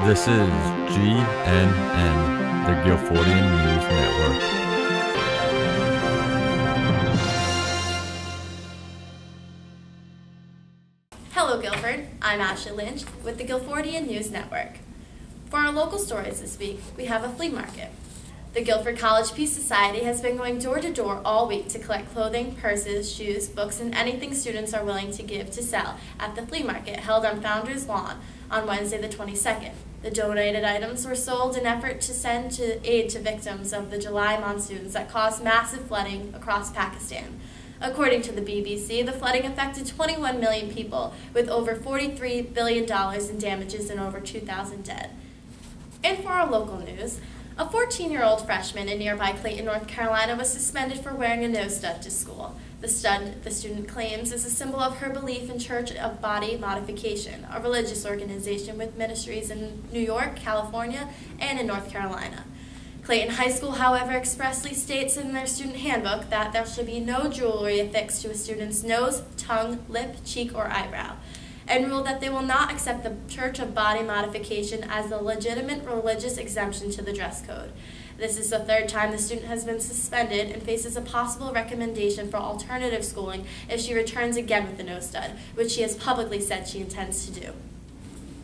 This is GNN, the Guilfordian News Network. Hello Guilford, I'm Ashley Lynch with the Guilfordian News Network. For our local stories this week, we have a flea market. The Guilford College Peace Society has been going door to door all week to collect clothing, purses, shoes, books, and anything students are willing to give to sell at the flea market held on Founders Lawn on Wednesday the 22nd. The donated items were sold in an effort to send aid to victims of the July monsoons that caused massive flooding across Pakistan. According to the BBC, the flooding affected 21 million people, with over $43 billion in damages and over 2,000 dead. And for our local news, a 14-year-old freshman in nearby Clayton, North Carolina was suspended for wearing a nose stud to school. The stud, the student claims, is a symbol of her belief in Church of Body Modification, a religious organization with ministries in New York, California, and in North Carolina. Clayton High School, however, expressly states in their student handbook that there should be no jewelry affixed to a student's nose, tongue, lip, cheek, or eyebrow, and ruled that they will not accept the Church of Body Modification as a legitimate religious exemption to the dress code. This is the third time the student has been suspended and faces a possible recommendation for alternative schooling if she returns again with the nose stud, which she has publicly said she intends to do.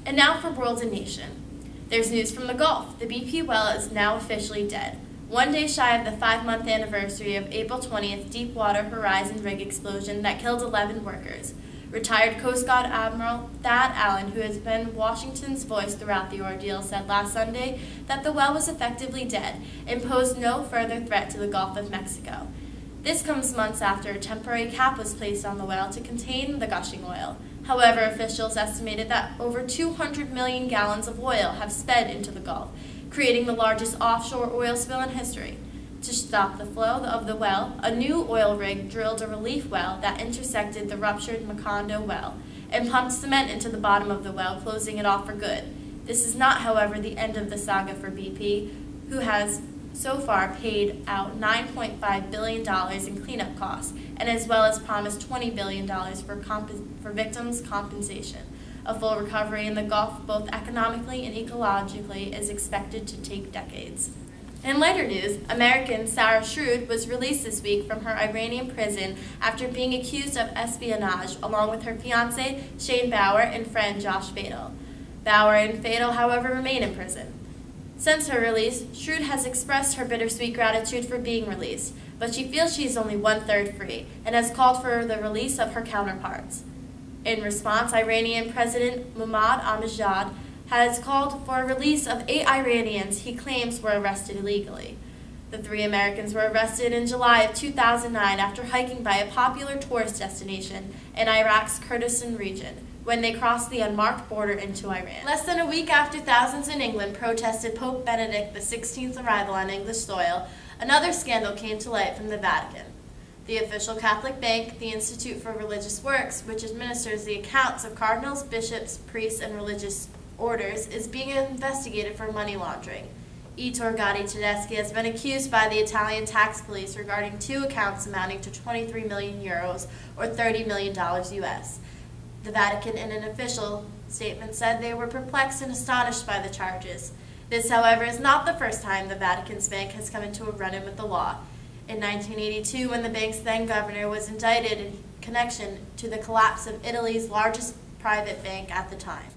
And now for World and Nation. There's news from the Gulf. The BP well is now officially dead. 1 day shy of the 5-month anniversary of April 20th Deepwater Horizon rig explosion that killed 11 workers. Retired Coast Guard Admiral Thad Allen, who has been Washington's voice throughout the ordeal, said last Sunday that the well was effectively dead and posed no further threat to the Gulf of Mexico. This comes months after a temporary cap was placed on the well to contain the gushing oil. However, officials estimated that over 200 million gallons of oil have sped into the Gulf, creating the largest offshore oil spill in history. To stop the flow of the well, a new oil rig drilled a relief well that intersected the ruptured Macondo well and pumped cement into the bottom of the well, closing it off for good. This is not, however, the end of the saga for BP, who has so far paid out $9.5 billion in cleanup costs, and as well as promised $20 billion for victims' compensation. A full recovery in the Gulf, both economically and ecologically, is expected to take decades. In lighter news, American Sarah Shrewd was released this week from her Iranian prison after being accused of espionage, along with her fiancé, Shane Bauer, and friend Josh Fadel. Bauer and Fadel, however, remain in prison. Since her release, Shrewd has expressed her bittersweet gratitude for being released, but she feels she is only 1/3 free and has called for the release of her counterparts. In response, Iranian President Mohammad Ahmadinejad has called for a release of 8 Iranians he claims were arrested illegally. The 3 Americans were arrested in July of 2009 after hiking by a popular tourist destination in Iraq's Kurdistan region when they crossed the unmarked border into Iran. Less than a week after thousands in England protested Pope Benedict XVI's arrival on English soil, another scandal came to light from the Vatican. The official Catholic bank, the Institute for Religious Works, which administers the accounts of cardinals, bishops, priests, and religious orders, is being investigated for money laundering. Ettore Gotti Tedeschi has been accused by the Italian tax police regarding 2 accounts amounting to 23 million euros or $30 million US. The Vatican, in an official statement, said they were perplexed and astonished by the charges. This, however, is not the first time the Vatican's bank has come into a run-in with the law. In 1982, when the bank's then-governor was indicted in connection to the collapse of Italy's largest private bank at the time.